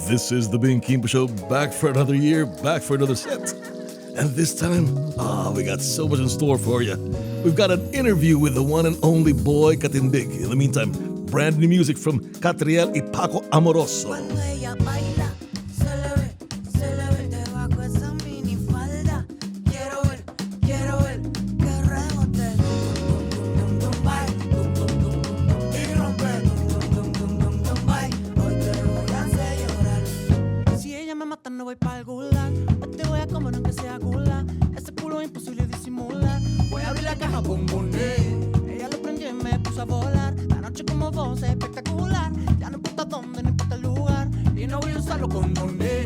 This is the Bing Kimpo Show, back for another year, back for another set. And this time, we got so much in store for you. We've got an interview with the one and only Boy Katindig. In the meantime, brand new music from Catriel y Paco Amoroso. Cuando ella baila, se le ve debajo esa minifalda. Quiero ver que rebote. Dum, dum, dum, bye. Dum, dum, dum, dum, dum, y rompe. Dum, dum, dum, dum, dum, bye. Hoy te voy a hacer llorar. Si ella me mata no voy pa' el gulag. Hoy te voy a comer aunque sea gulag. Ese culo es imposible disimular. Voy a abrir la caja, bomboné. Ella lo prendió y me puso a volar. La noche como vos es espectacular. Ya no importa dónde, no importa el lugar. Y no voy a usarlo con donde.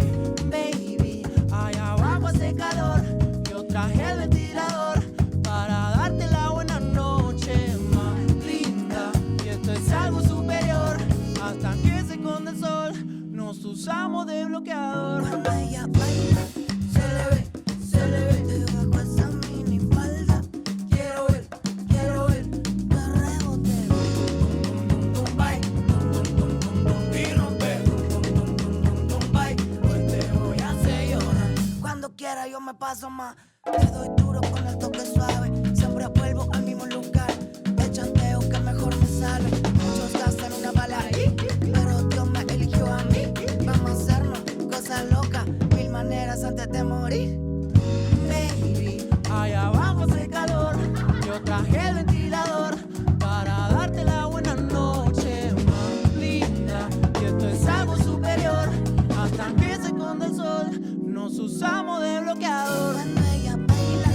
Baby, allá abajo hace calor. Yo traje el ventilador para darte la buena noche más linda. Y esto es algo superior. Hasta que se esconde el sol, nos usamos de bloqueador. Cuando ella baila, se le ve debajo esa minifalda. Quiero ver que rebote. Dum, dum, dum, bye. Dum, dum, dum, dum, y rompe. Dum, dum, dum, dum, bye. Hoy te voy a hacer llorar. Cuando quiera yo me paso más. Te doy duro con el toque suave. Siempre vuelvo al mismo lugar. El chanteo que mejor me sale. Muchos gastan una bala ahí, pero Dios me eligió a mí. Vamos a hacernos cosas locas, mil maneras antes de morir. Baby, allá abajo hace calor. Yo traje el ventilador para darte la buena noche más linda. Y esto es algo superior. Hasta que se esconde el sol, nos usamos de bloqueador. Cuando ella baila,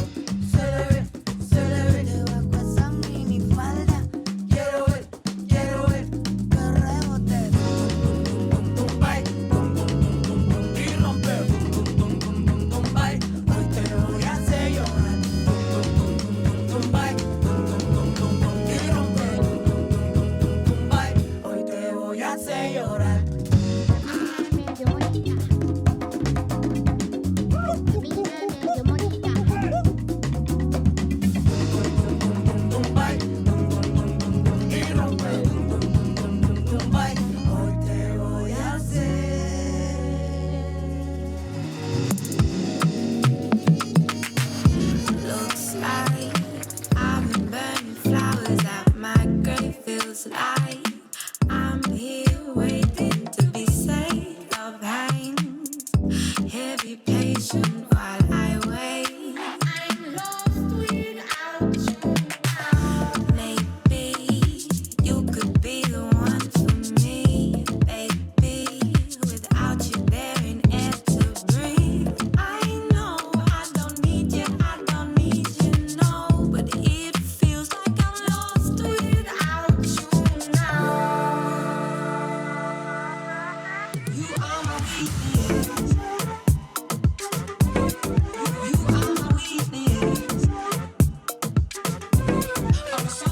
se le ve debajo esa minifalda. Quiero ver que rebote. Dum, dum, dum, bye. Dum, dum, dum, dum, dum, y rompe. Dum, dum, dum, dum, dum, bye. Hoy te voy a hacer llorar. Dum, dum, dum, dum, dum, bye. Dum, dum, dum, dum, dum, y rompe. Dum, dum, dum, dum, dum, bye. Hoy te voy a hacer llorar. Looks like I've been burning flowers at my grave. Feels like I'm here waiting to be saved of hands. Heavy patient while I wait. I'm lost without you now. Maybe you could be the one for me, baby. Without you there in air to breathe. I know I don't need you, no. But it feels like I'm lost without you now. You are my weakness. You are my weakness. I'm so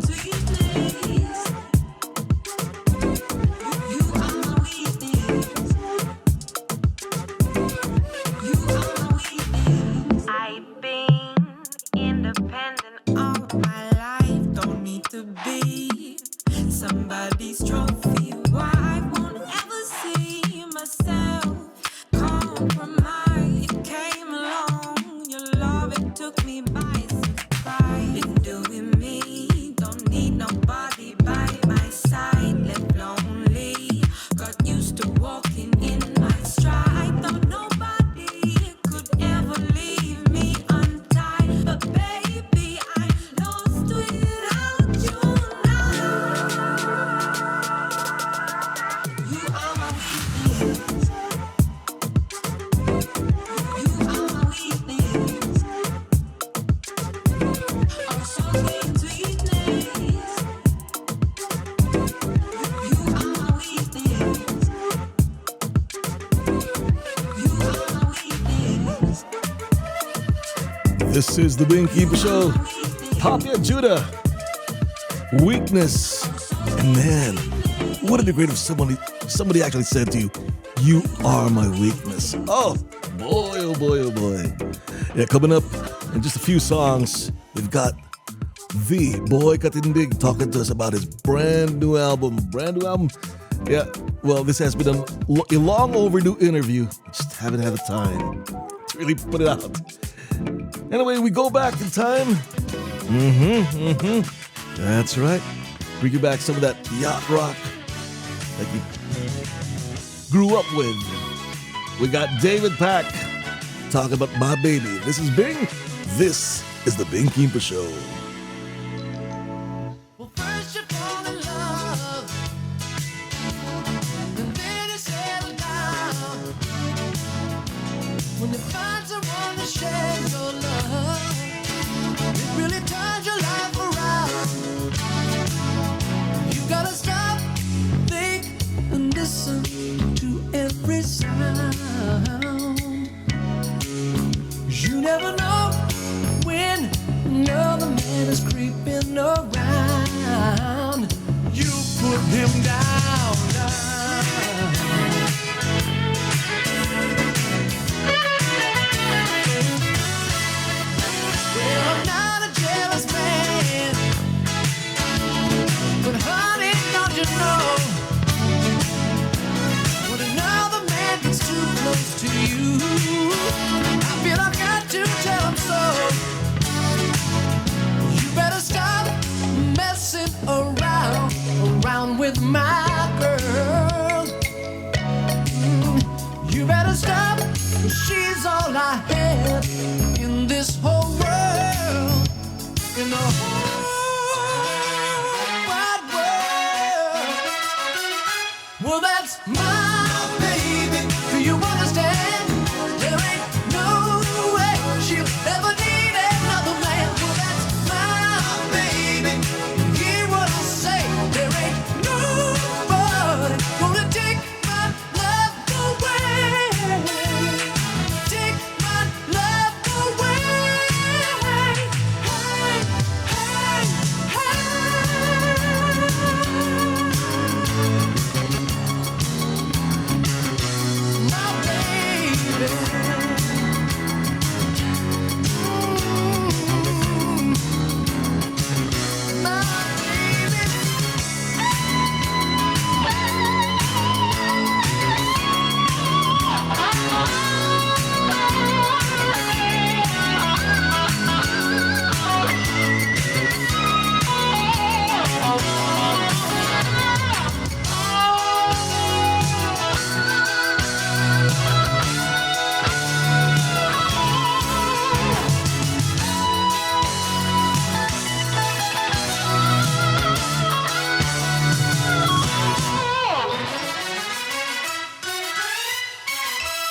sweetness. You are my weakness. You are my weakness. I've been independent all my life. Don't need to be somebody's trophy wife. Won't ever see myself compromise. It came along, your love, it took me by surprise. Been doing me, don't need nobody by my side. Left lonely, got used to walking in my stride. Thought nobody could ever leave me untied. But baby, I'm lost without you now. You are my weakness. You are my weakness. I'm so sweetness. You are my weakness. You are my weakness. This is the Bing Kimpo Show. Papa Judah. Weakness. And man, wouldn't it be great if somebody actually said to you, "You are my weakness." Oh boy, oh boy, oh boy. Yeah, coming up in just a few songs, we've got the Boy Katindig talking to us about his brand new album. Yeah, Well, this has been a long overdue interview. Just haven't had the time to really put it out. Anyway, we go back in time. That's right. Bring you back some of that yacht rock that you grew up with. We got David Pack talking about My Baby. This is Bing. This is the Bing Kimpo Show. Well, first you fall in love, and then you settle down. When you find someone to share your love, it really turns your life around. You gotta stop, think, and listen to every sound. You never know when another man is creeping around. You put him down, Well, I'm not a jealous man, but honey, don't you know, when another man gets too close to you, I feel I've got to tell him so. You better stop messing around with my girl. You better stop, 'cause she's all I have in this whole world, in the whole wide world. Well, that's my baby. Do you understand? There ain't no way she'll ever need another man. Well, that's my baby. Hear what I say. There ain't nobody gonna take my love away. Take my love away. Hey, hey, hey. My baby. My baby.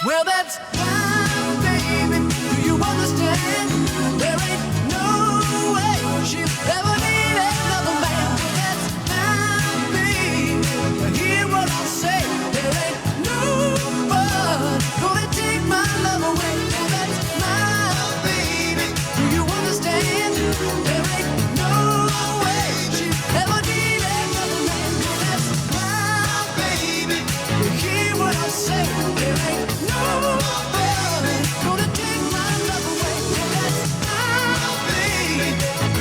Well, that's my baby. Do you understand? There ain't no way she'll ever need another man. That's my baby. Hear what I say. There ain't nobody gonna take my love away. Well, that's my baby. Do you understand? There ain't no way she'll ever need another man. Well, that's my baby. Hear what I say. There ain't nobody gonna take my love away. Well, that's my baby.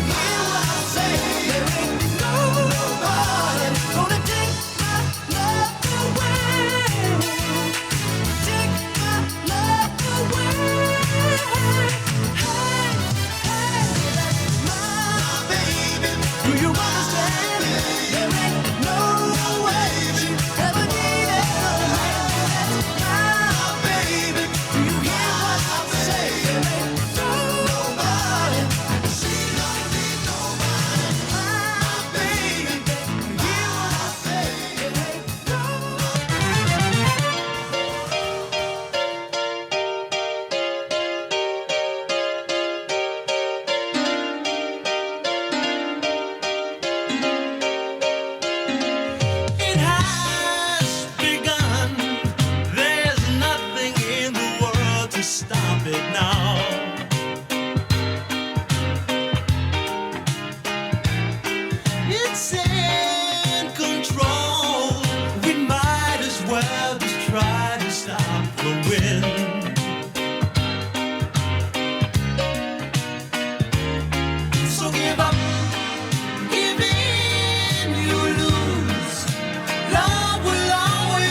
Hear what I say. There ain't nobody gonna take my love away. Take my love away. Hey, hey, that's my baby. Do you understand? There ain't no way she'll ever need another man. That's my baby. Do you hear what I say? There ain't nobody. She don't need nobody. My baby. You hear what I say? There ain't It has begun. There's nothing in the world to stop it now. It's in control. We might as well just try to stop the wind. So give up, give in, you lose. Love will always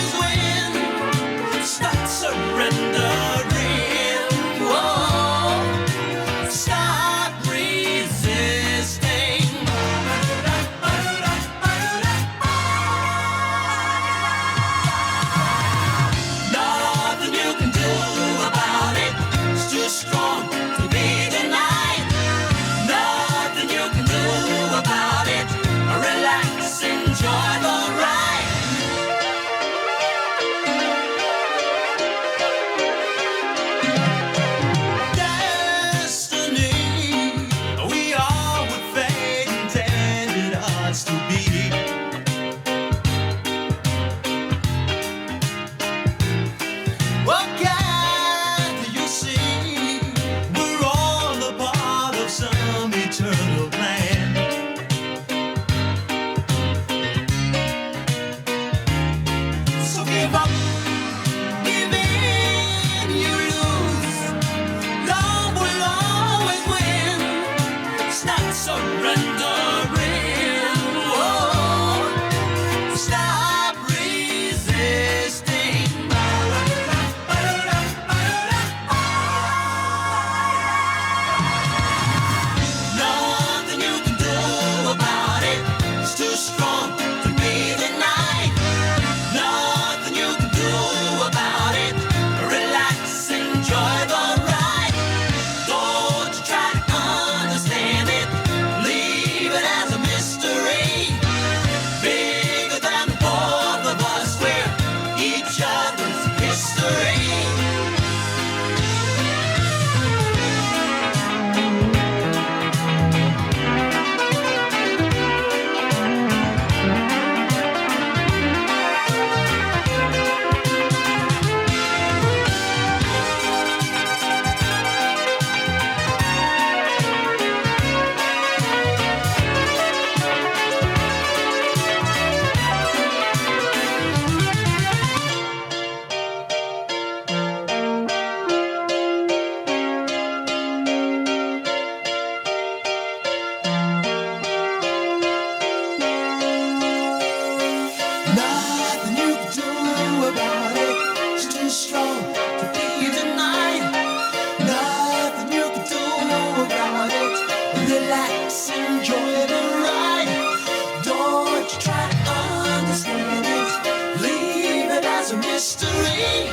mystery,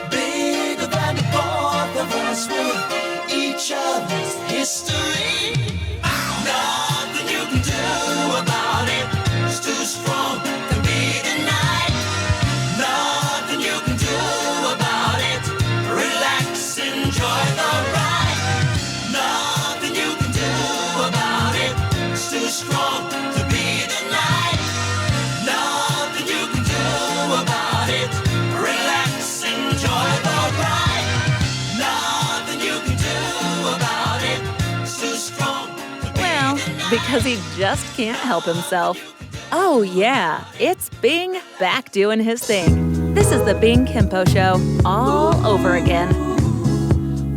bigger than the both of us with each other's history. Nothing you can do about it, it's too strong to be denied. Nothing you can do about it, relax, enjoy the ride. Nothing you can do about it, it's too strong to be denied. Nothing you can do about it, relax, enjoy the ride. Nothing you can do about it, it's too strong to be Well, denied. because he just can't help himself. Oh, yeah, it's Bing back doing his thing. This is the Bing Kimpo Show all over again.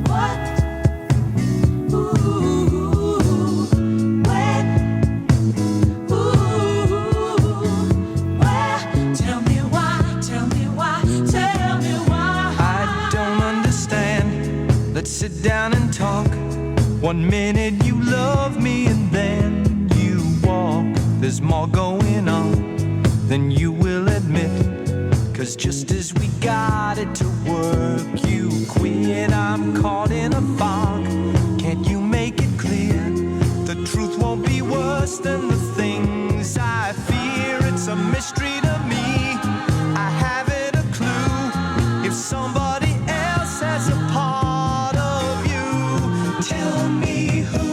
What? Ooh, when? Ooh, where? Tell me why, tell me why, tell me why. I don't understand. Let's sit down and talk. 1 minute you love me and then you walk. There's more going on than you will admit. 'Cause just as we got it to work, you quit. I'm caught in a fog. Can't you make it clear? The truth won't be worse than the things I fear. It's a mystery to me. I haven't a clue if somebody else has a part of you. Tell me who,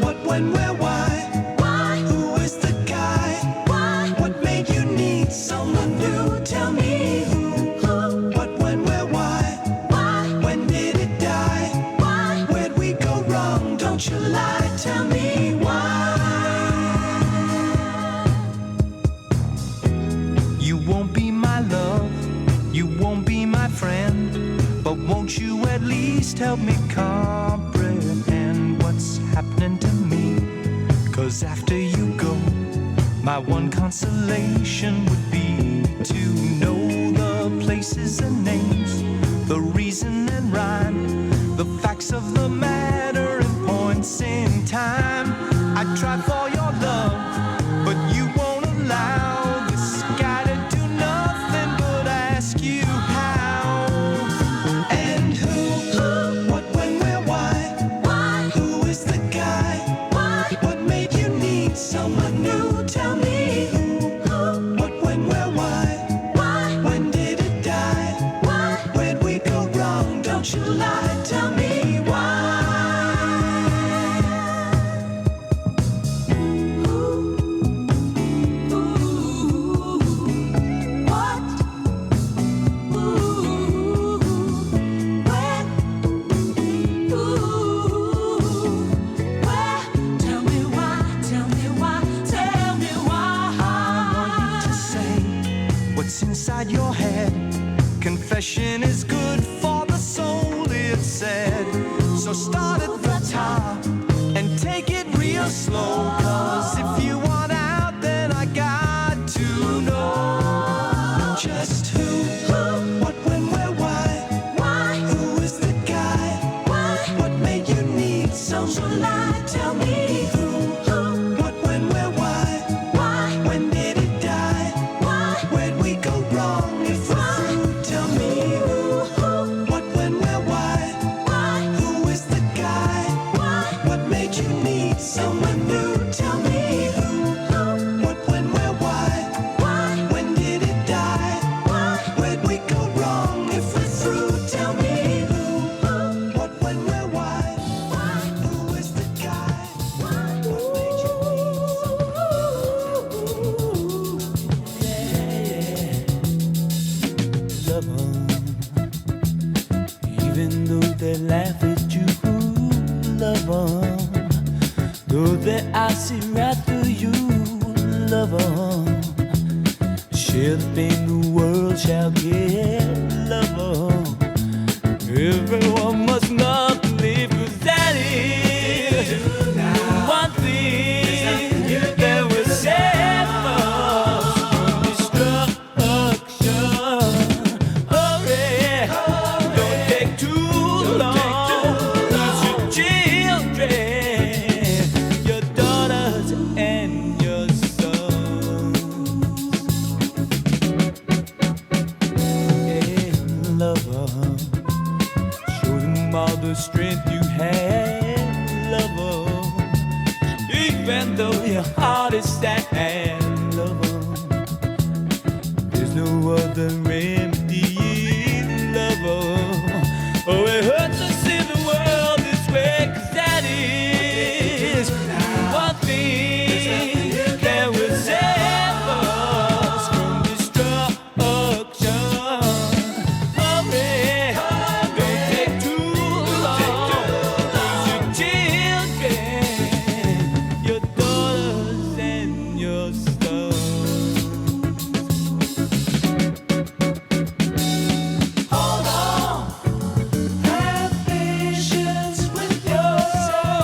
what, when, where, why? Who is the guy? What made you need someone new? Tell me who, what, when, where, why? When did it die? Where'd we go wrong? Don't you lie, tell me why. You won't be my love, you won't be my friend, but won't you at least help me comprehend what's happening to me? 'Cause after you go, my one consolation would be to know the places and names, the reason and rhyme, the facts of the matter and points in time. I try for your love, but you won't allow this guy to do nothing but ask you how. And who, what, when, where, why? Who is the guy? What made you need someone new? Tell me who, what, when, where, why? When did it die? Where'd we go wrong? Don't you lie, tell me why. What? When? Where? Tell me why, tell me why, tell me why. I want you to say what's inside your head. Confession is good for the soul, it said. So start at the top and take it real slow. 'Cause if you want out, then I got to know just who, what, when, where, why? Who is the guy? What made you need someone? Lie, tell me who, what, when, where, why? When did it die? Where'd we go wrong? If we're through, tell me who, what, when, where, why? Who is the guy? What made you need someone new? Tell me who, what, when, where, why? When did it die? Where'd we go wrong? If we're through, tell me who, what, when, where, why? Who is the guy? What made you need Love 'em, even though they laugh at you. Love 'em, though their eyes see right through you. Love 'em, share the pain the world shall get. Love 'em, everyone must not live 'cause that is one thing that will set us from destruction. Hurry, don't take too long. Lose your children, your daughters and your sons. the strength you have, lover. Even though your heart is sad, lover, there's no other remedy, lover. Oh, it hurts to see the world this way, 'cause that is one thing that will save us from destruction. Hurry, don't take too long. Lose your children, your daughters and your sons. Hold on, have patience with yourself.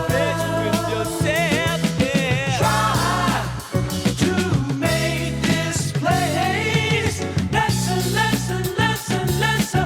Patience with yourself, yeah. Try to make this place lesser, lesser, lesser, lesser.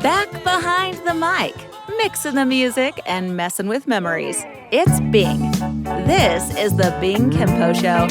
Back behind the mic, mixing the music and messing with memories. It's Bing. This is the Bing Kimpo Show.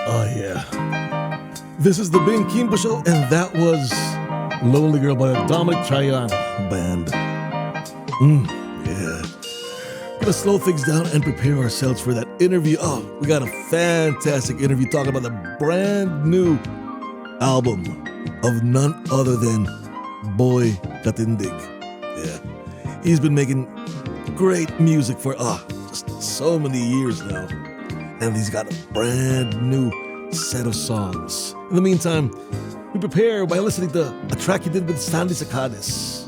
Oh, yeah. This is the Bing Kimpo Show, and that was Lonely Girl by the Dominic Tryon Band. Yeah. Gonna slow things down and prepare ourselves for that interview. Oh, we got a fantastic interview talking about the brand new album of none other than Boy Katindig. Yeah. He's been making great music for just so many years now. And he's got a brand new set of songs. In the meantime, we prepare by listening to a track he did with Sandy Sacades.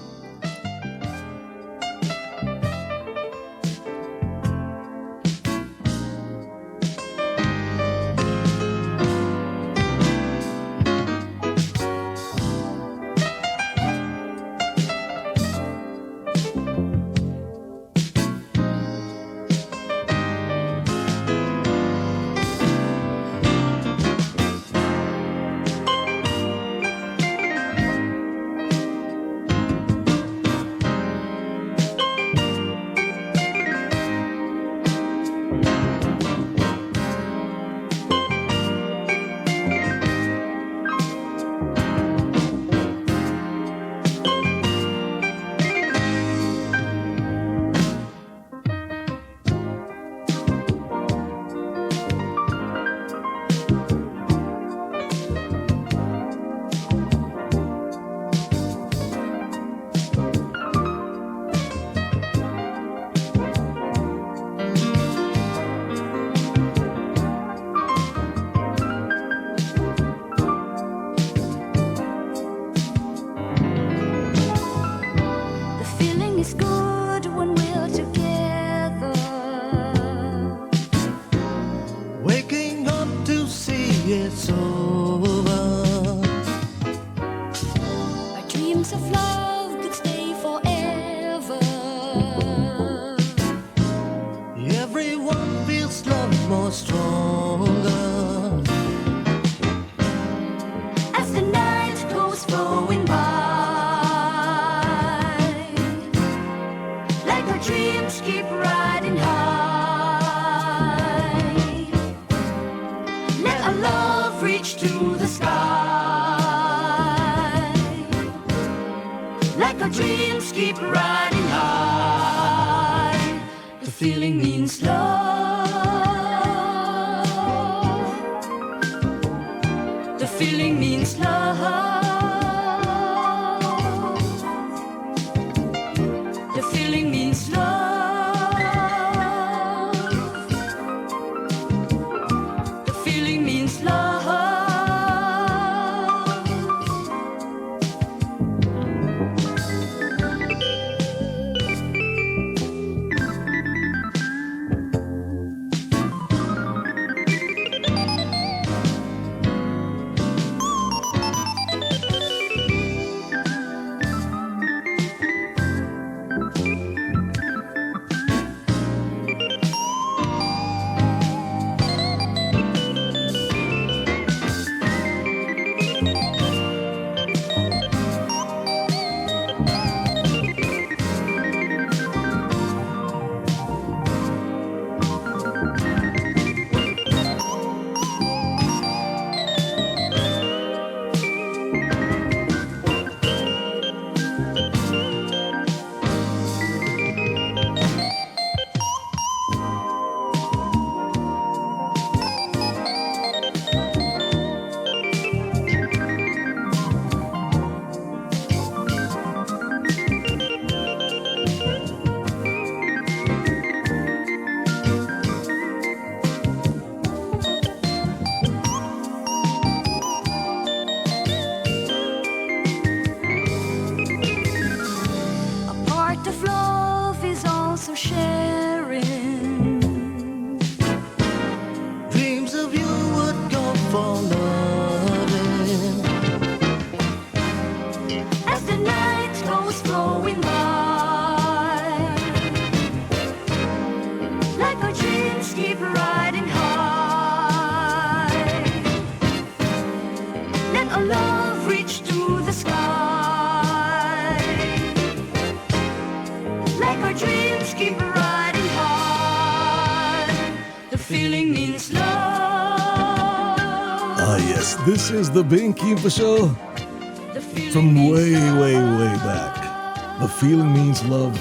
it's over. Our dreams of love could stay forever. Everyone feels love more stronger As the night goes flowing by, like our dreams keep riding high. Let our love reach to the sky, like our dreams keep riding high. The feeling means love. The feeling means love. The feeling means love. The feeling means love. A part of love is also sharing. Dreams of you would go for loving. As the night goes flowing by, like our dreams keep riding high. Let our love reach to the sky, like our dreams keep riding high. The feeling means love. Yes, this is the Bing Kimpo Show from way, way, way back. The Feeling Means Love.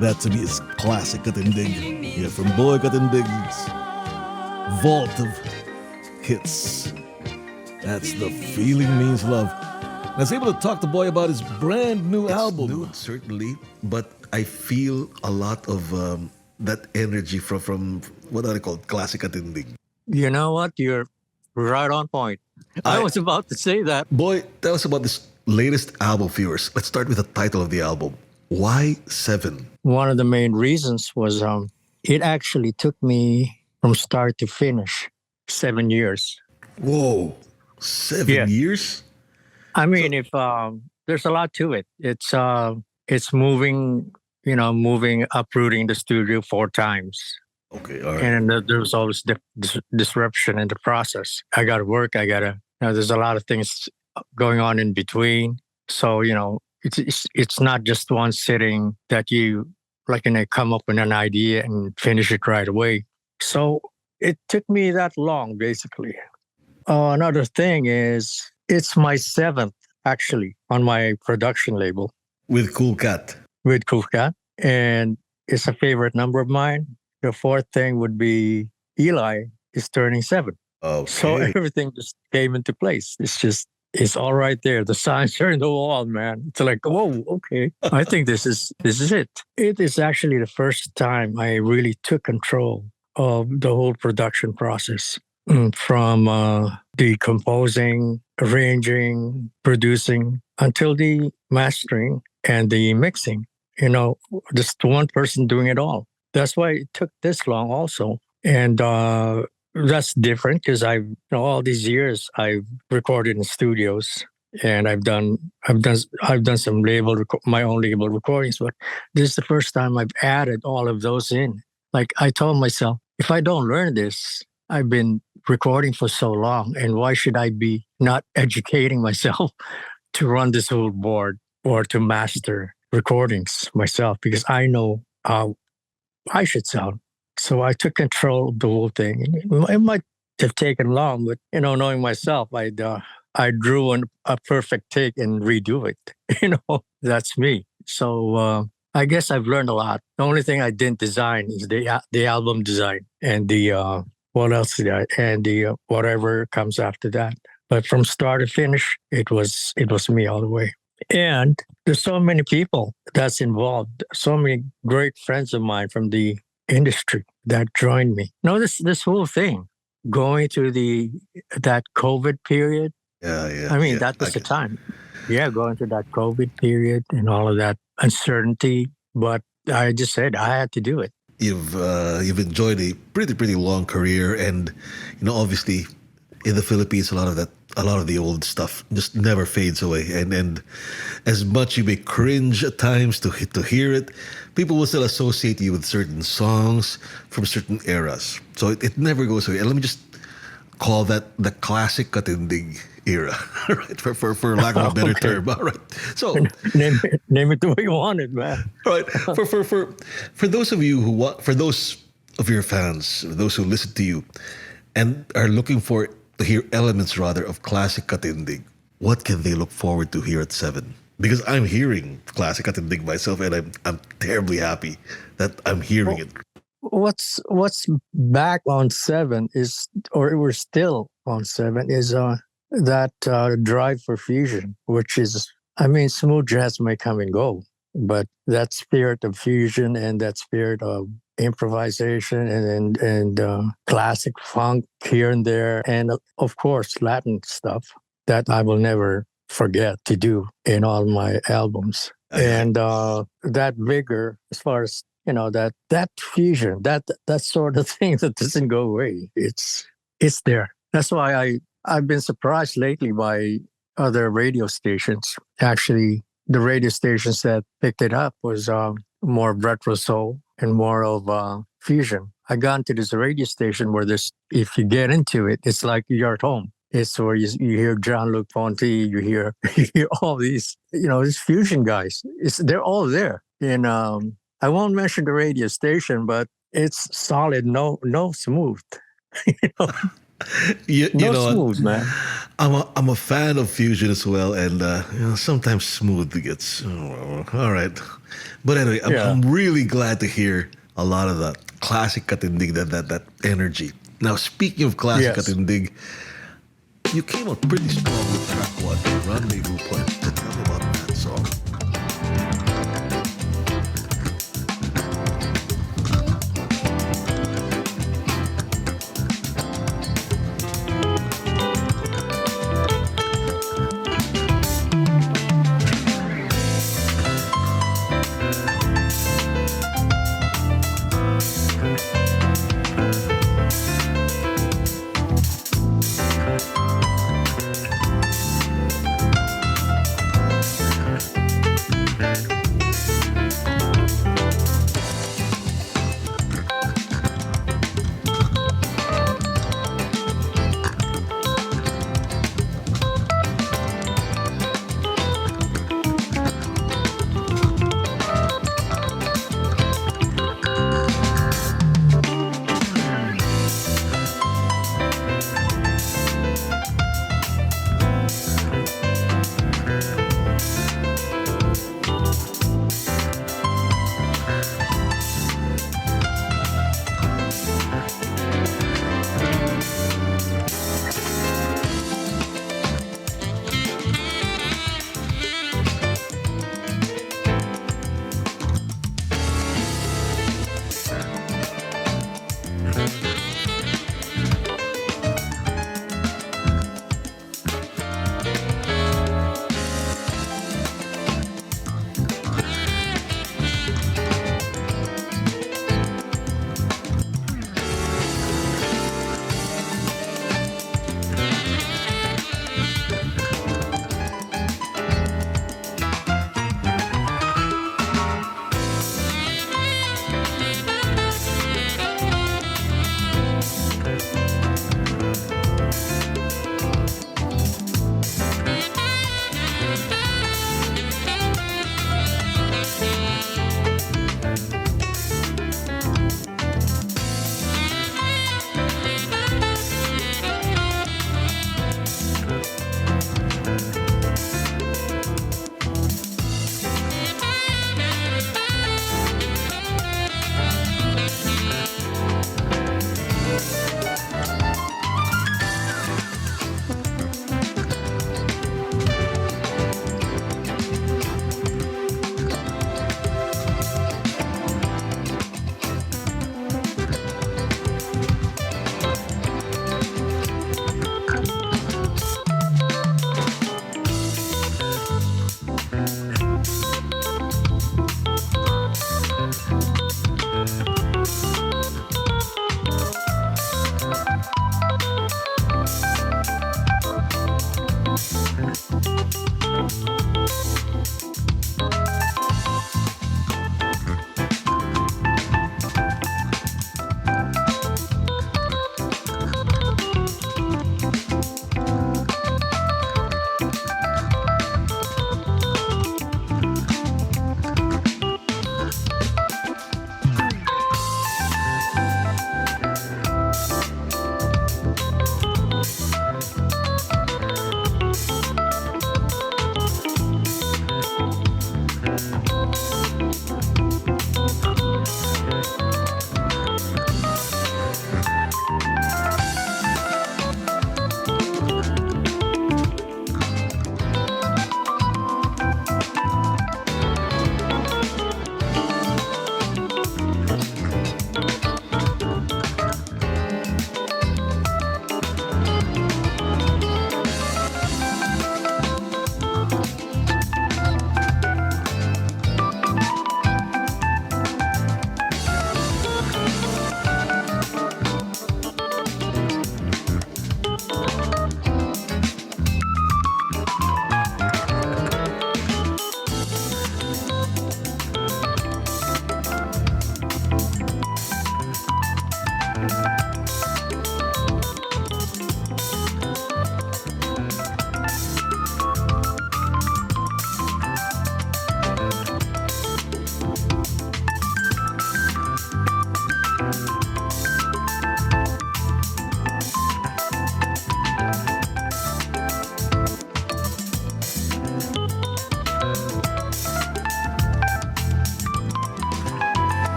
That to me is classic Katindig. Yeah, from Boy Katindig's vault of hits. That's The Feeling Means Love. I was able to talk to Boy about his brand new album. New, certainly, but I feel a lot of that energy from what I call classic Katindig. You know what? You're right on point. I was about to say that. Boy, tell us about this latest album of yours. Let's start with the title of the album. Why 7? One of the main reasons was it actually took me from start to finish 7 years. Whoa, 7 Yeah. years? I mean, if there's a lot to it. It's moving, uprooting the studio 4 times. Okay, all right. And there's always disruption in the process. I got to work. There's a lot of things going on in between. So, it's not just one sitting that you come up with an idea and finish it right away. So it took me that long, basically. Another thing is it's my 7th actually on my production label With Cool Cat. with Kufka. And it's a favorite number of mine. The 4th thing would be Eli is turning 7. Okay. So everything just came into place. It's all right there. The signs are in the wall, man. It's like, whoa, okay. I think this is it. It is actually the first time I really took control of the whole production process. From the composing, arranging, producing, until the mastering and the mixing. Just one person doing it all. That's why it took this long also. And that's different because all these years I've recorded in studios and I've done some my own label recordings, but this is the first time I've added all of those in. Like I told myself, if I don't learn this, I've been recording for so long, and why should I be not educating myself to run this whole board or to master recordings myself? Because I know how I should sound. So I took control of the whole thing. It might have taken long, but knowing myself, I drew a perfect take and redo it. That's me. So I guess I've learned a lot. The only thing I didn't design is the album design and the what else did I? And the whatever comes after that. But from start to finish, it was me all the way. And there's so many people that's involved. So many great friends of mine from the industry that joined me. This whole thing going through that COVID period. Yeah. I mean, yeah, that was the time. Yeah, going through that COVID period and all of that uncertainty. But I just said I had to do it. You've enjoyed a pretty long career, and obviously in the Philippines a lot of the old stuff just never fades away, and as much you may cringe at times to hear it, people will still associate you with certain songs from certain eras, so it never goes away. And let me just call that the classic Katindig era, right? For lack of a better term. All right. So name it the way you want it, man. right. For those of you for those of your fans, those who listen to you and are looking to hear elements rather of classic Katindig, what can they look forward to here at 7? Because I'm hearing classic Katindig myself, and I'm terribly happy that I'm hearing it. What's back on 7 is, or we're still on 7, is that drive for fusion, which is, smooth jazz may come and go, but that spirit of fusion and that spirit of improvisation and classic funk here and there, and of course Latin stuff that I will never forget to do in all my albums. And that vigor, as far as that fusion, that sort of thing that doesn't go away. It's there. That's why I've been surprised lately by other radio stations. Actually, the radio stations that picked it up was more retro soul and more of fusion. I got into this radio station where if you get into it, it's like you're at home. It's where you hear Jean-Luc Ponty, you hear all these, these fusion guys. They're all there. And I won't mention the radio station, but it's solid, no smooth. You No know, smooth, man. I'm a fan of fusion as well, and sometimes smooth gets all right. But anyway, Yeah. I'm really glad to hear a lot of that classic Katindig, that energy. Now, speaking of classic Yes. Katindig, you came out pretty strong with track one, Rendezvous Point. Tell me about that song.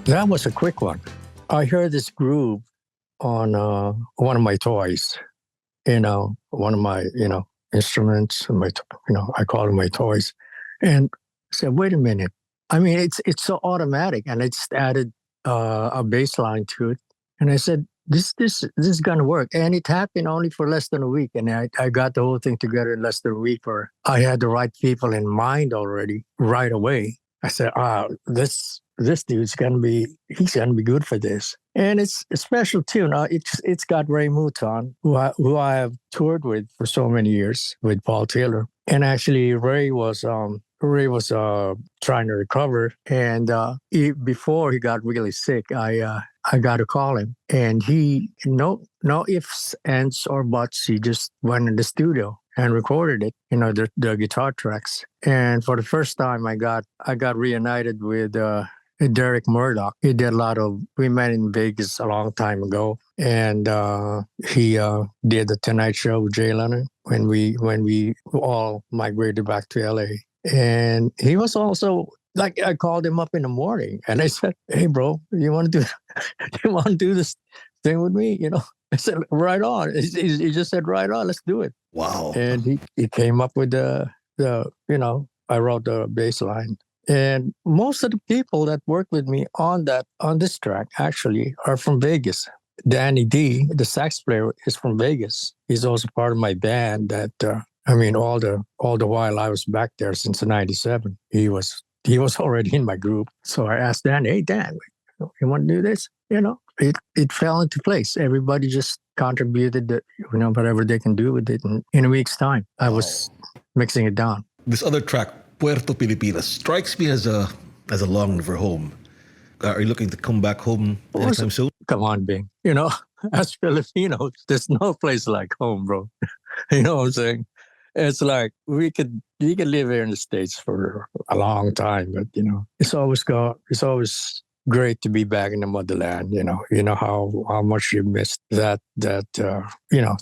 That was a quick one. I heard this groove on one of my toys. One of my instruments. I call them my toys, and I said, "Wait a minute! I mean, it's so automatic, and it's added a bass line to it." And I said, "This is gonna work." And it happened only for less than a week, and I got the whole thing together in less than a week. Or I had the right people in mind already right away. I said, this dude's he's gonna be good for this. And it's a special tune. It's got Ray Mouton, who I have toured with for so many years with Paul Taylor. And actually, Ray was trying to recover, and before he got really sick, I got to call him, and he no ifs, ands, or buts. He just went in the studio and recorded it, the guitar tracks. And for the first time, I got reunited with Derek Murdoch. He did we met in Vegas a long time ago. And he did the Tonight Show with Jay Leno when we all migrated back to LA. And he was also, like, I called him up in the morning and I said, "Hey bro, you want to do this thing with me?" I said, "Right on." He just said, "Right on, let's do it." Wow. And he came up with I wrote the bass line. And most of the people that work with me on this track actually are from Vegas. Danny D, the sax player, is from Vegas. He's also part of my band. That all the while I was back there since '97, he was already in my group. So I asked Dan, "Hey Dan, you want to do this?" It fell into place. Everybody just contributed, whatever they can do with it. And in a week's time, I was mixing it down. This other track, Puerto Pilipinas, strikes me as a longing for home. Are you looking to come back home anytime soon? Come on, Bing. As Filipinos, there's no place like home, bro. You know what I'm saying? It's like we could live here in the States for a long time, but it's always great to be back in the motherland. You know how much you missed that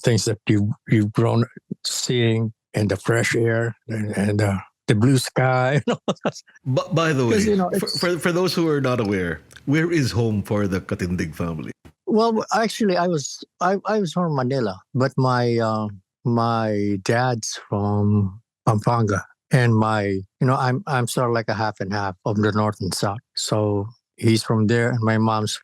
things that you've grown seeing, and the fresh air and the blue sky. But by the way, for those who are not aware, where is home for the Katindig family? Well, actually, I was from Manila, but my dad's from Pampanga, and I'm sort of like a half and half of the north and south. So he's from there, and my mom's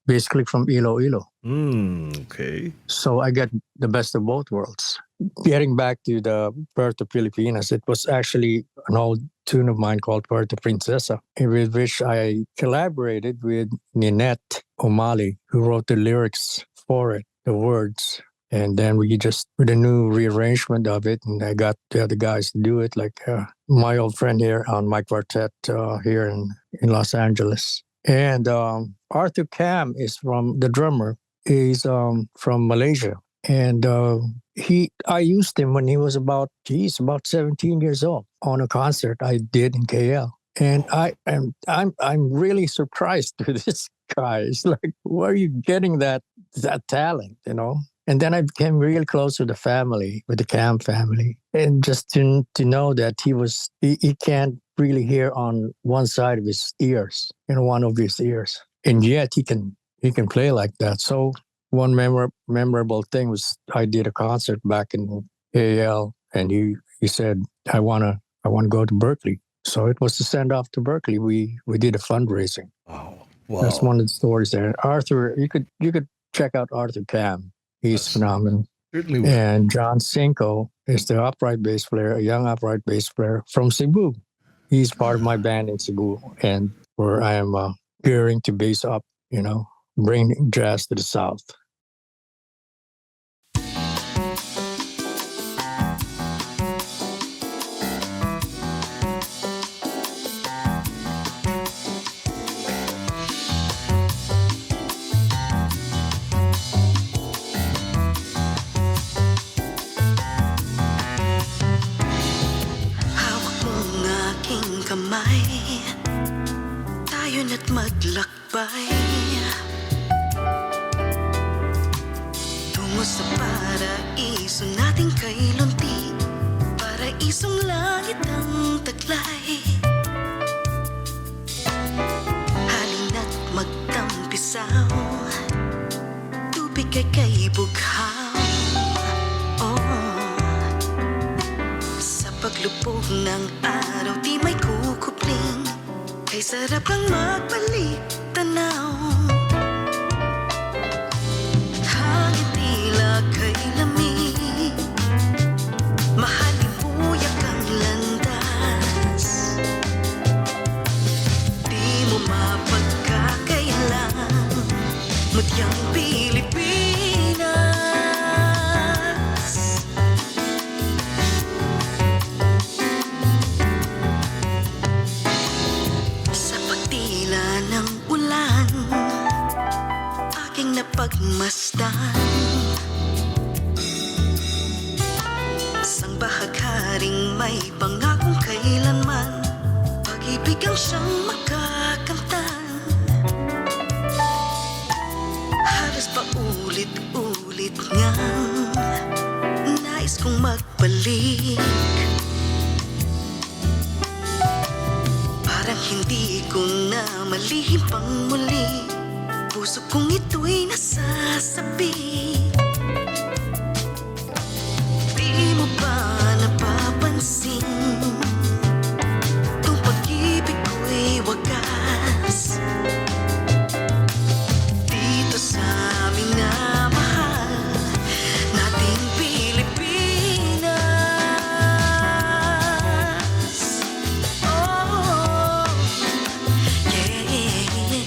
basically from Iloilo. Okay. So I get the best of both worlds. Getting back to the Puerto Pilipinas, it was actually an old tune of mine called Puerto Princesa, with which I collaborated with Ninette O'Malley, who wrote the lyrics for it, the words. And then we just, with a new rearrangement of it, and I got the other guys to do it, like my old friend here on my quartet here in Los Angeles. And Arthur Cam is the drummer. He's from Malaysia. And I used him when he was about 17 years old on a concert I did in KL. And I'm really surprised with this guy. It's like, where are you getting that talent, And then I became really close with the Cam family. And just to know that he can't really hear on one side of his ears, one of his ears. And yet he can play like that. So one memorable thing was I did a concert back in AL, and he said, I wanna go to Berkeley. So it was to send off to Berkeley. We did a fundraising. Wow. That's one of the stories there. Arthur, you could check out Arthur Cam. He's phenomenal. Certainly. And John Cinco is the upright bass player, a young upright bass player from Cebu. He's part of my band in Cebu, and where I am gearing to bass up, bring jazz to the South. Kamay, tayo na't maglakbay tungo sa paraiso nating kay lunti, paraisong langit ang taglay. Halina't saw, tubig kay bughaw. Oh, sa paglubog ng araw di may kukupling, kay sarap lang magbalik tanaw. Hangin tila kay lamig, mahalin buyak ang landas. Di mo mapagkakailan, mutyang Pilipinas. Sa pagtila ng ulan, aking napagmasdan, sang bahagharing may pangakong kailanman, pag-ibig ang siyang makakamtan. Halos paulit-ulit ngang nais kong magbalik, parang hindi ko na malihim pang muli, puso kong ito'y nasasabi. Di mo ba napapansin, itong pag-ibig ko'y wagas, dito sa aming na mahal nating Pilipinas. Oh, yeah.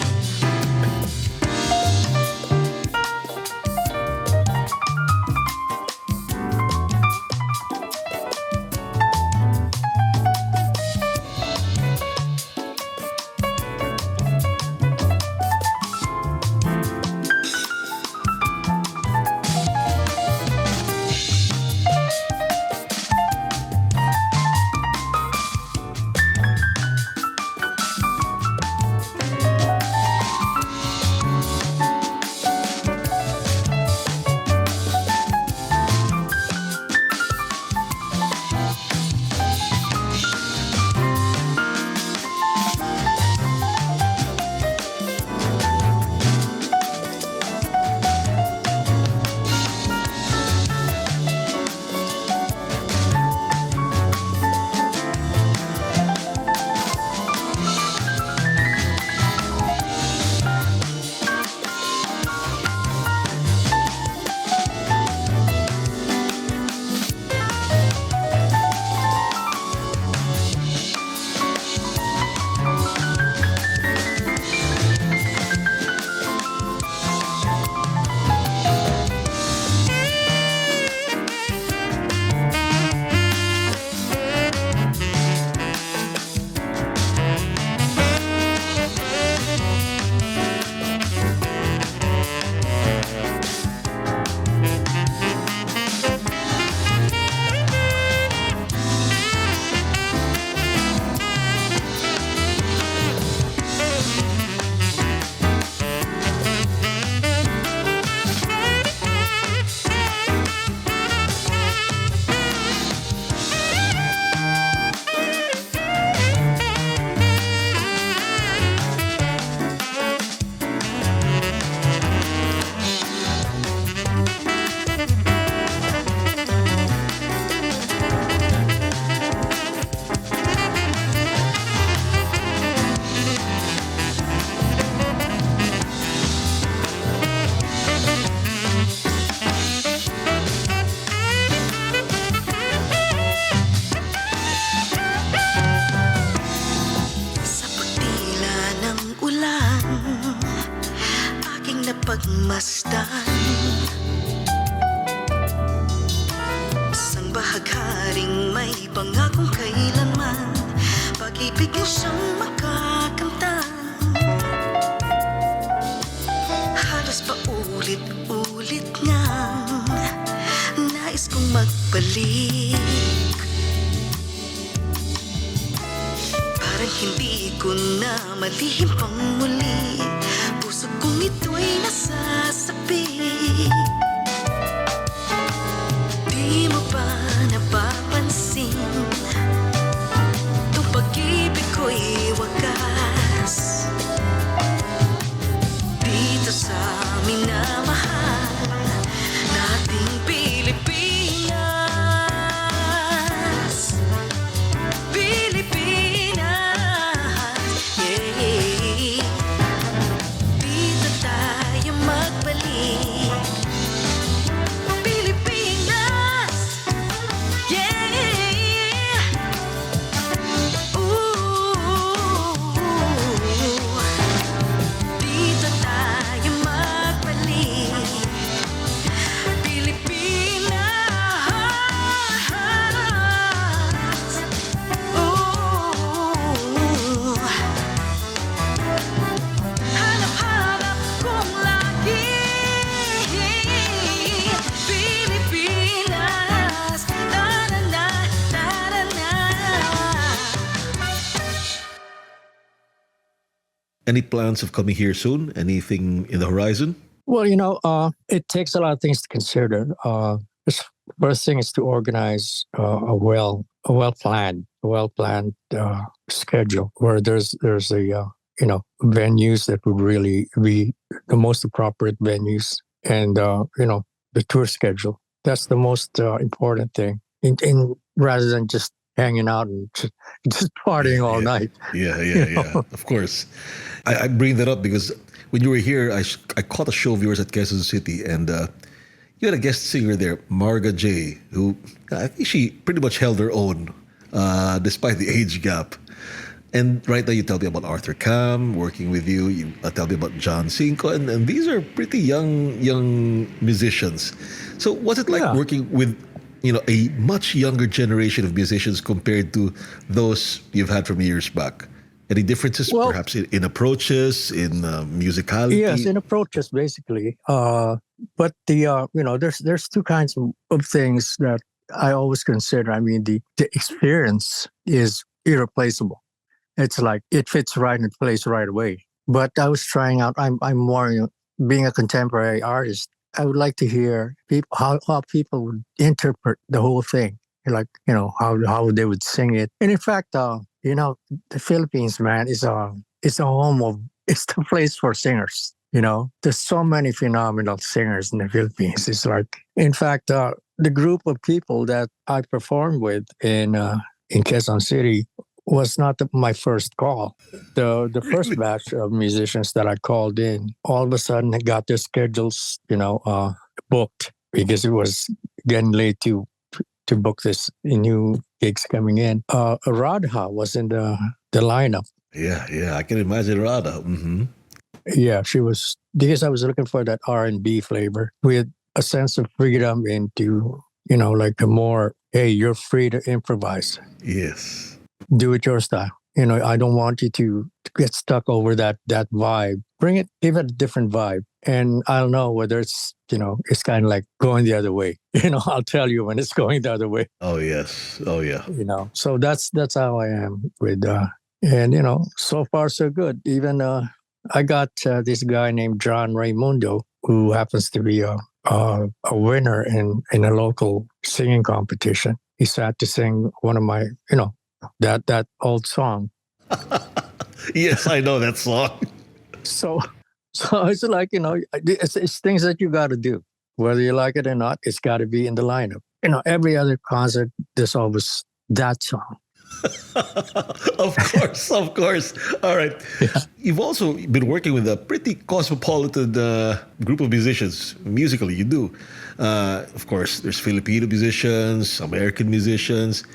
pagmasdan. Sang bahagharing may pangakong kailanman, pag-ibig mo siyang makakamtan. Halos pa ulit-ulit nga nais kong magbalik. Parang hindi ko na malihim pang muli, puso kong ito'y nasasabi. Di mo ba napapansin, itong pag-ibig ko'y wagas. Dito Any plans of coming here soon? Anything in the horizon? Well, it takes a lot of things to consider. This first thing is to organize a well planned schedule where there's venues that would really be the most appropriate venues, and the tour schedule. That's the most important thing. In rather than just hanging out and just partying all night. Yeah. Of course. I bring that up because when you were here, I caught a show of yours at Quezon City, and you had a guest singer there, Marga J, who I think she pretty much held her own despite the age gap. And right now, you tell me about Arthur Cam working with you. You tell me about John Cinco, and these are pretty young musicians. So, what's it like working with a much younger generation of musicians compared to those you've had from years back? Any differences, perhaps in approaches, in musicality? Yes, in approaches, basically. But there's two kinds of things that I always consider. I mean, the experience is irreplaceable. It's like it fits right in place right away. But I was trying out. I'm more being a contemporary artist. I would like to hear how people would interpret the whole thing, like how they would sing it. And in fact, the Philippines, man, is a home of it's the place for singers. There's so many phenomenal singers in the Philippines. It's like, in fact, the group of people that I performed with in Quezon City was not my first call. The first batch of musicians that I called in, all of a sudden got their schedules, booked because it was getting late to book this new gigs coming in. Radha was in the lineup. Yeah, I can imagine Radha. Mm-hmm. Yeah, she was, because I was looking for that R&B flavor with a sense of freedom into, like a more, hey, you're free to improvise. Yes. Do it your style. I don't want you to get stuck over that vibe. Give it a different vibe. And I don't know whether it's, it's kind of like going the other way. I'll tell you when it's going the other way. Oh, yes. Oh, yeah. So that's how I am with, and, so far so good. Even I got this guy named John Raimundo, who happens to be a winner in a local singing competition. He sat to sing one of my, that old song. Yes, I know that song. So it's like, it's things that you got to do. Whether you like it or not, it's got to be in the lineup. Every other concert, there's always that song. Of course. All right. Yeah. You've also been working with a pretty cosmopolitan group of musicians. Musically, you do. Of course, there's Filipino musicians, American musicians.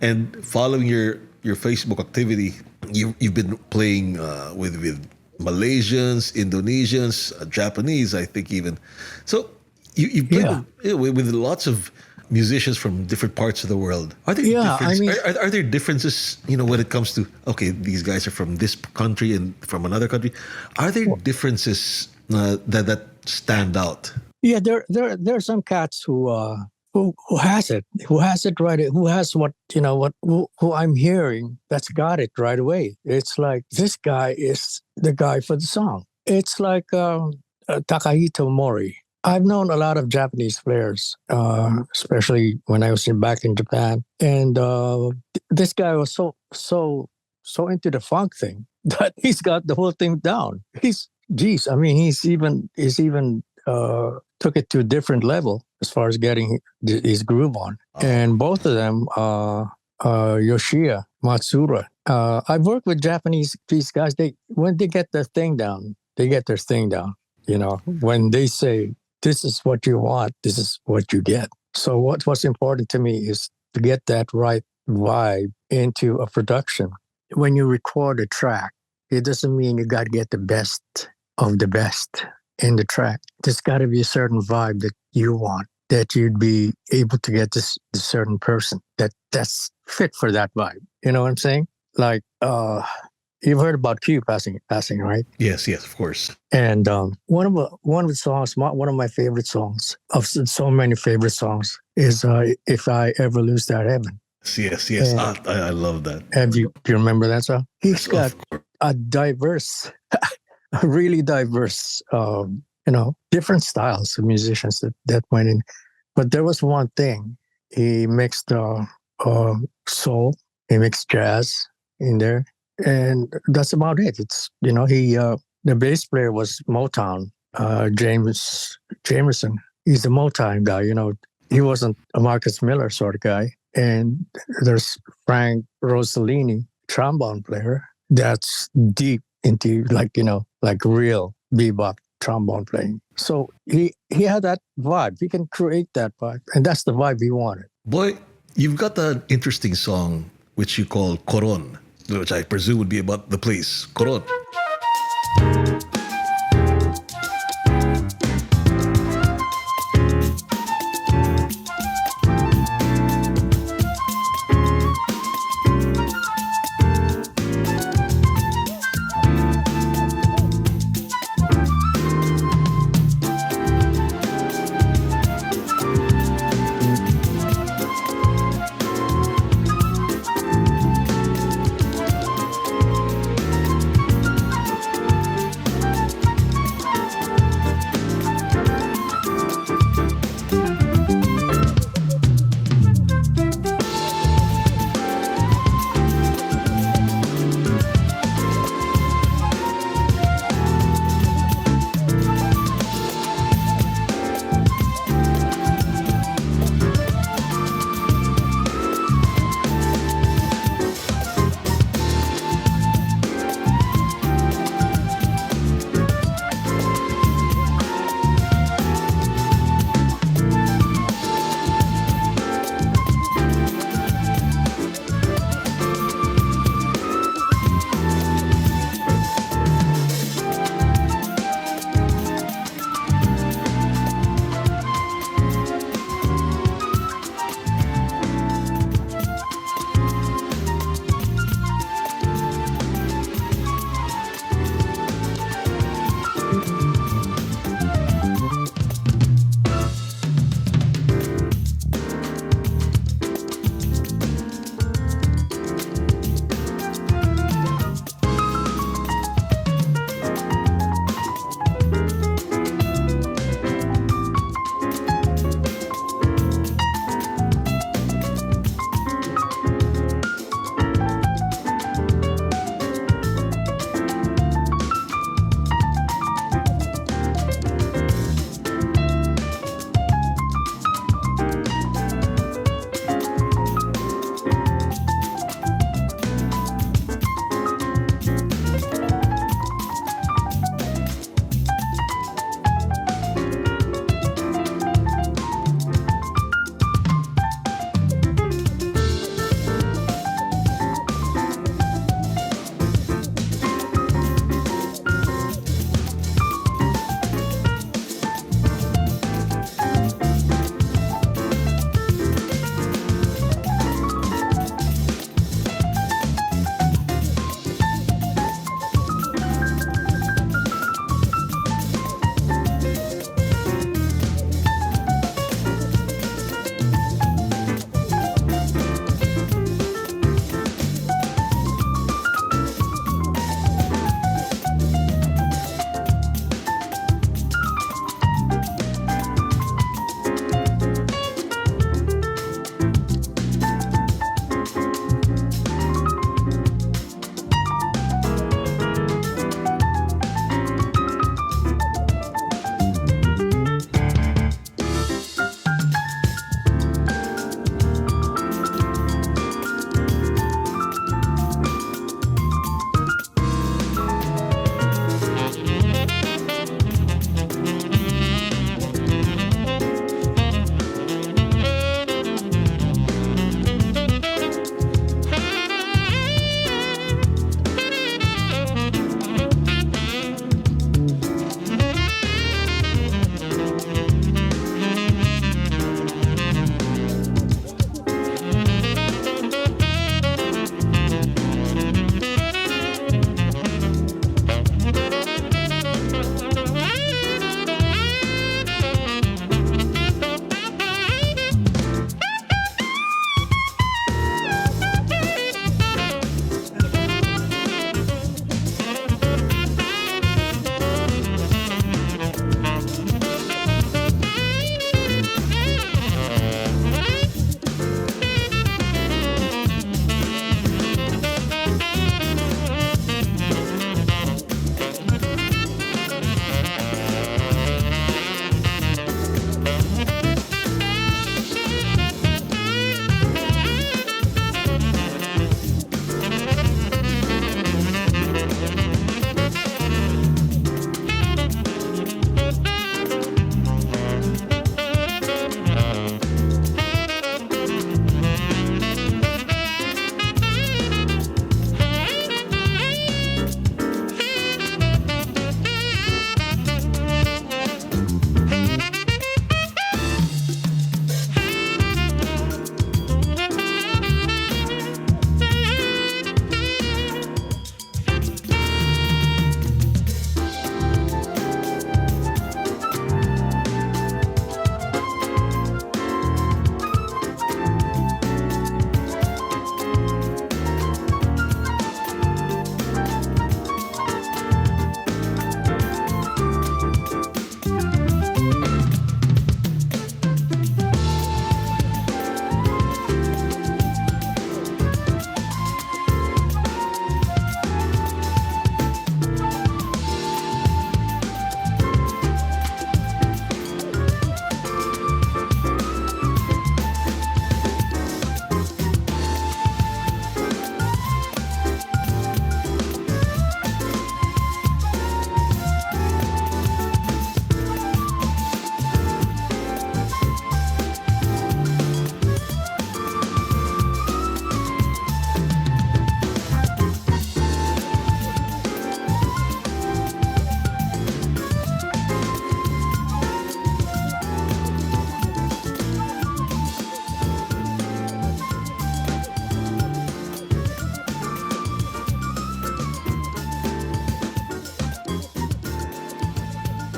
And following your Facebook activity, you've been playing with Malaysians, Indonesians, Japanese, I think even. So you play with lots of musicians from different parts of the world. Are there are there differences, when it comes to, okay, these guys are from this country and from another country? Are there differences that stand out? Yeah, there are some cats who has it right, who has who I'm hearing that's got it right away. It's like, this guy is the guy for the song. It's like Takahito Mori. I've known a lot of Japanese players, especially when I was back in Japan, and this guy was so into the funk thing that he's got the whole thing down. He's even took it to a different level as far as getting his groove on. And both of them, Yoshia Matsura. I've worked with these guys. When they get their thing down, they get their thing down. When they say, this is what you want, this is what you get. So what's important to me is to get that right vibe into a production. When you record a track, it doesn't mean you got to get the best of the best in the track. There's got to be a certain vibe that you want, that you'd be able to get this certain person that's fit for that vibe. You know what I'm saying? Like, you've heard about Q passing, right? Yes, of course. And one of the songs, one of my favorite songs, of so many favorite songs, is "If I Ever Lose That Heaven." Yes. I love that. Do you remember that song? a diverse, a really diverse, different styles of musicians that went in. But there was one thing. He mixed soul, he mixed jazz in there, and that's about it. It's the bass player was Motown, Jamerson. He's a Motown guy. He wasn't a Marcus Miller sort of guy. And there's Frank Rossellini, trombone player, that's deep into like real bebop trombone playing. So he had that vibe. He can create that vibe, and that's the vibe he wanted. Boy, you've got an interesting song which you call Coron, which I presume would be about the place. Coron.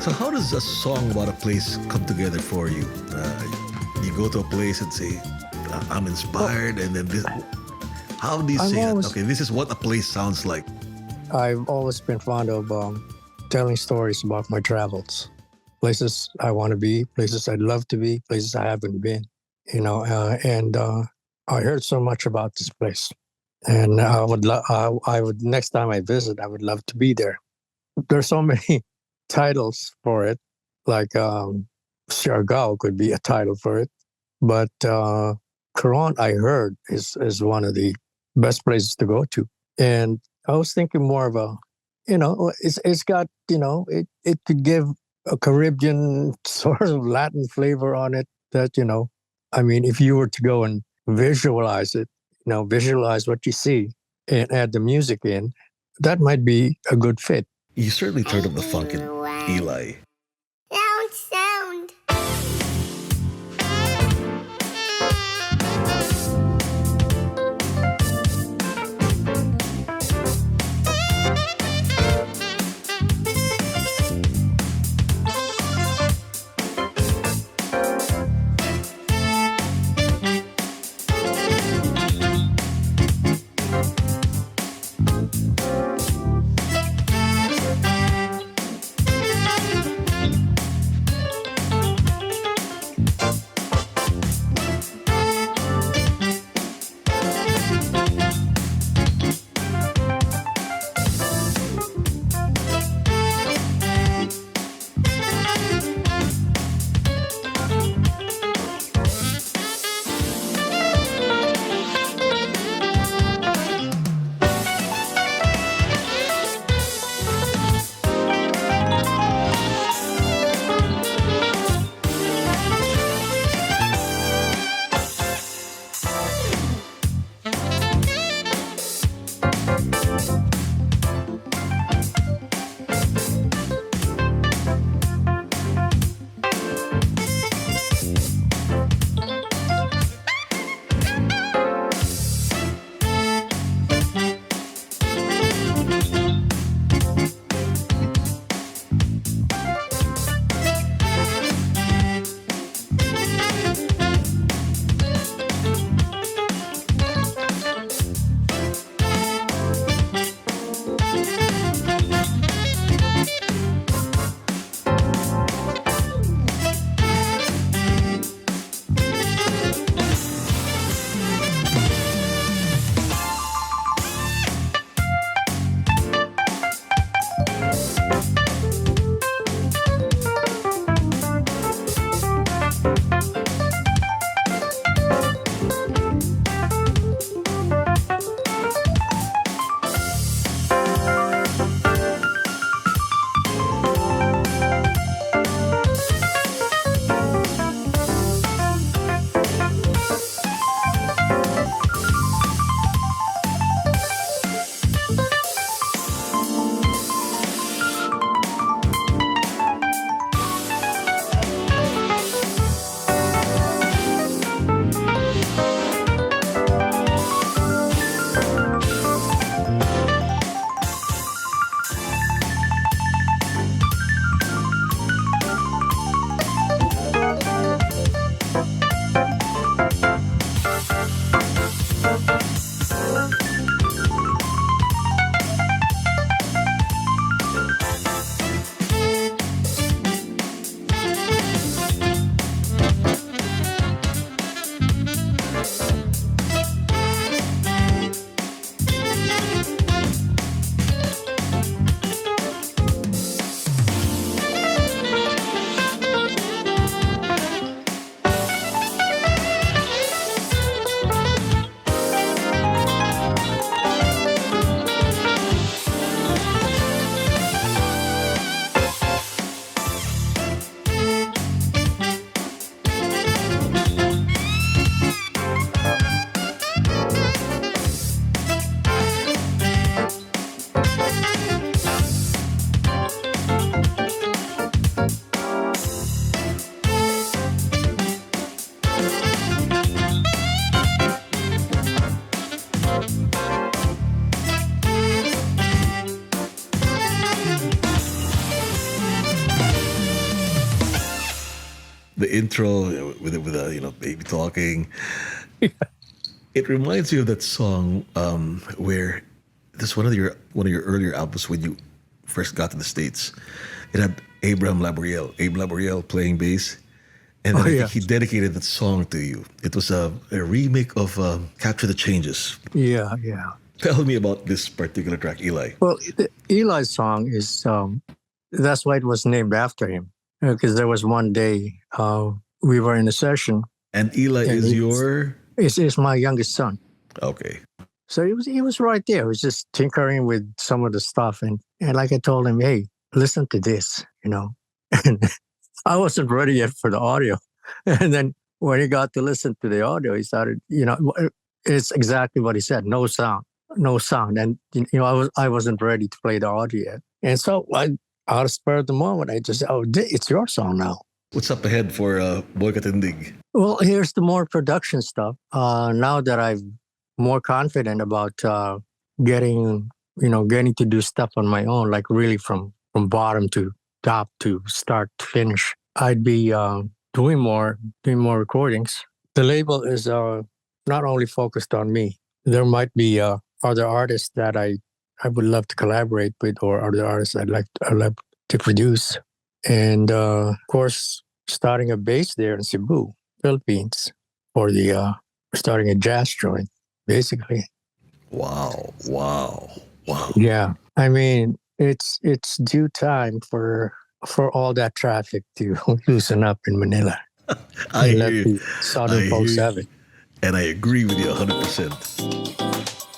So how does a song about a place come together for you? You go to a place and say, I'm inspired, and then this. How do you say it? Okay, this is what a place sounds like. I've always been fond of telling stories about my travels, places I want to be, places I'd love to be, places I haven't been. And I heard so much about this place, and I would next time I visit, I would love to be there. There's so many titles for it, like Siargao could be a title for it, but Coron, I heard, is one of the best places to go to. And I was thinking more of a, it's got, it could give a Caribbean sort of Latin flavor on it that, I mean, if you were to go and visualize it, visualize what you see and add the music in, that might be a good fit. You certainly turned up the funk in Eli. Sound. the intro with baby talking. It reminds me of that song where this one of your earlier albums when you first got to the States. It had Abe Laboriel playing bass. And then Oh, I yeah. think he dedicated that song to you. It was a remake of Capture the Changes. Yeah, yeah. Tell me about this particular track, Eli. Well, the Eli's song is that's why it was named after him. Because there was one day we were in a session. And Eli Yeah, is it's- your... It's my youngest son. Okay. So he was right there. He was just tinkering with some of the stuff, and like I told him, hey, listen to this, And I wasn't ready yet for the audio, and then when he got to listen to the audio, he started, it's exactly what he said: no sound, and I wasn't ready to play the audio yet, and so out of spur of the moment, I just said, oh, it's your song now. What's up ahead for Boy Katindig? Well, here's the more production stuff. Now that I'm more confident about getting to do stuff on my own, like really from bottom to top to start to finish, I'd be doing more recordings. The label is not only focused on me. There might be other artists that I would love to collaborate with, or other artists I'd like to produce. And of course, starting a base there in Cebu, Philippines, for the starting a jazz joint, basically. Wow. Yeah, I mean, it's due time for all that traffic to loosen up in Manila. I And hear let you. the southern I folks hear have you. it. And I agree with you 100%.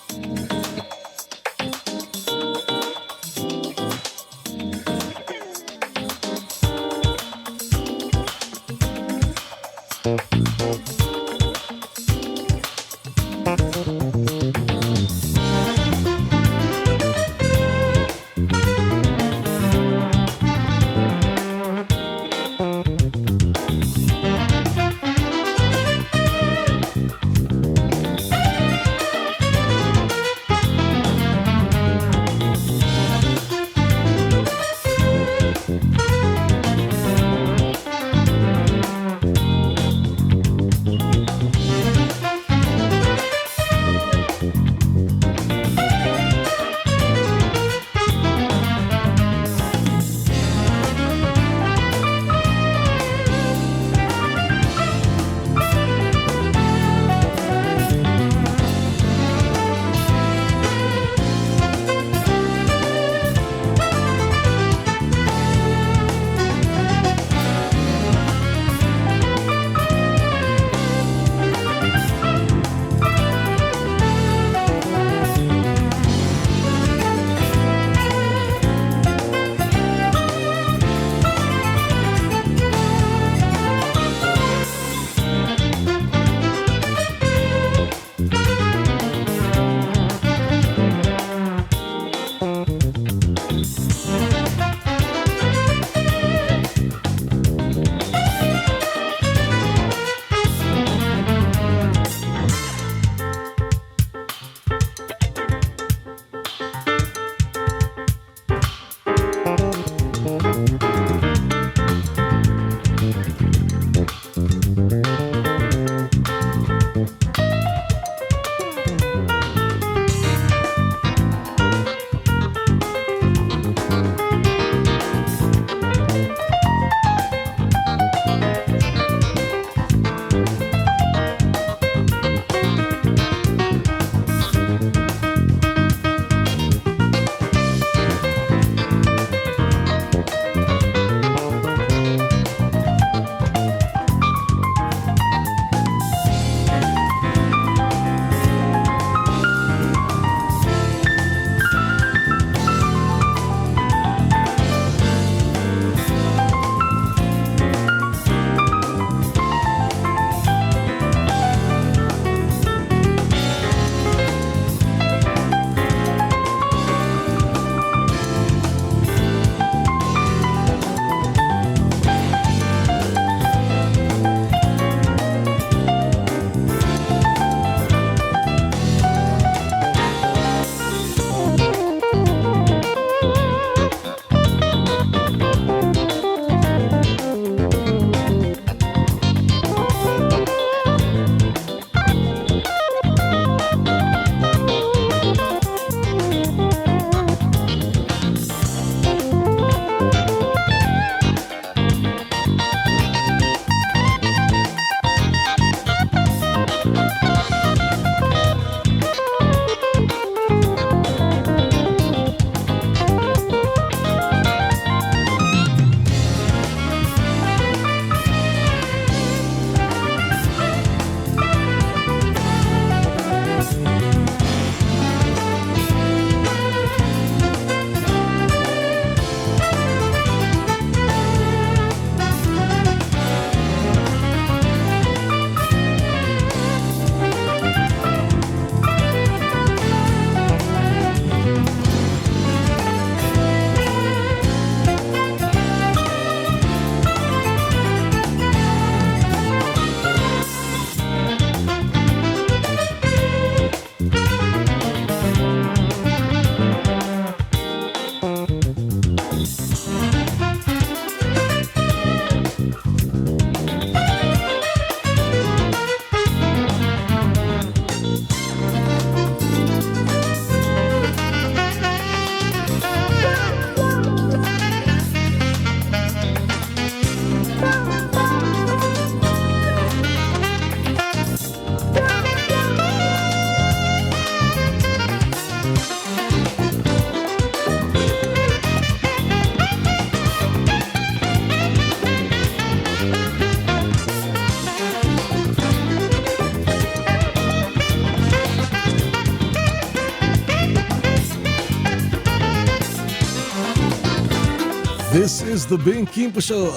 This is the Bing Kimpo Show.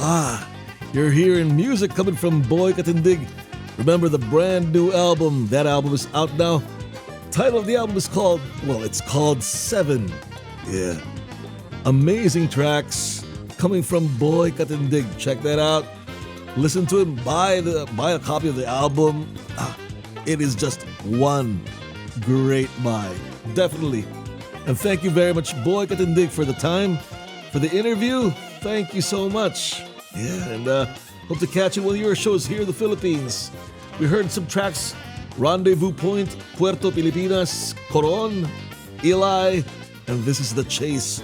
You're hearing music coming from Boy Katindig. Remember the brand new album. That album is out now. Title of the album is called, it's called 7. Yeah. Amazing tracks coming from Boy Katindig. Check that out. Listen to him. Buy a copy of the album. It is just one great buy. Definitely. And thank you very much, Boy Katindig, for the time, for the interview. Thank you so much. Yeah, and hope to catch you one of your shows here in the Philippines. We heard some tracks: Rendezvous Point, Puerto Pilipinas, Coron, Eli, and This Is the Chase.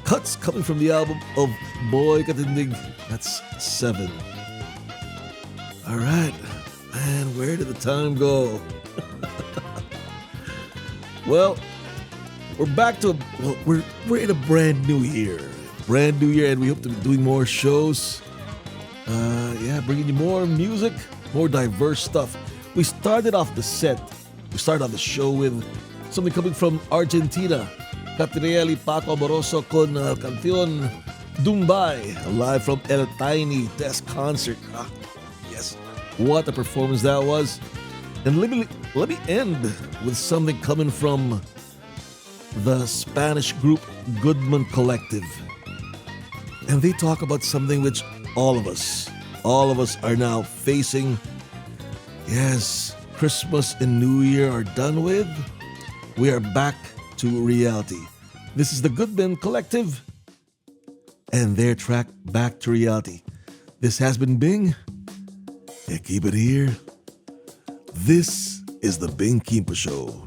Cuts coming from the album of Boy Katindig. That's 7. All right. Man, where did the time go? Well, we're back to, we're in a brand new year. Brand new year, and we hope to be doing more shows. Bringing you more music, more diverse stuff. We started off the show with something coming from Argentina. Catriel Paco Amoroso con canción Dumbay, live from El Tiny Test Concert. Yes, what a performance that was. And let me end with something coming from the Spanish group Goodman Collective. And they talk about something which all of us are now facing. Yes, Christmas and New Year are done with. We are back to reality. This is the Goodman Collective and their track Back to Reality. This has been Bing. Yeah, keep it here. This is the Bing Kimpo Show.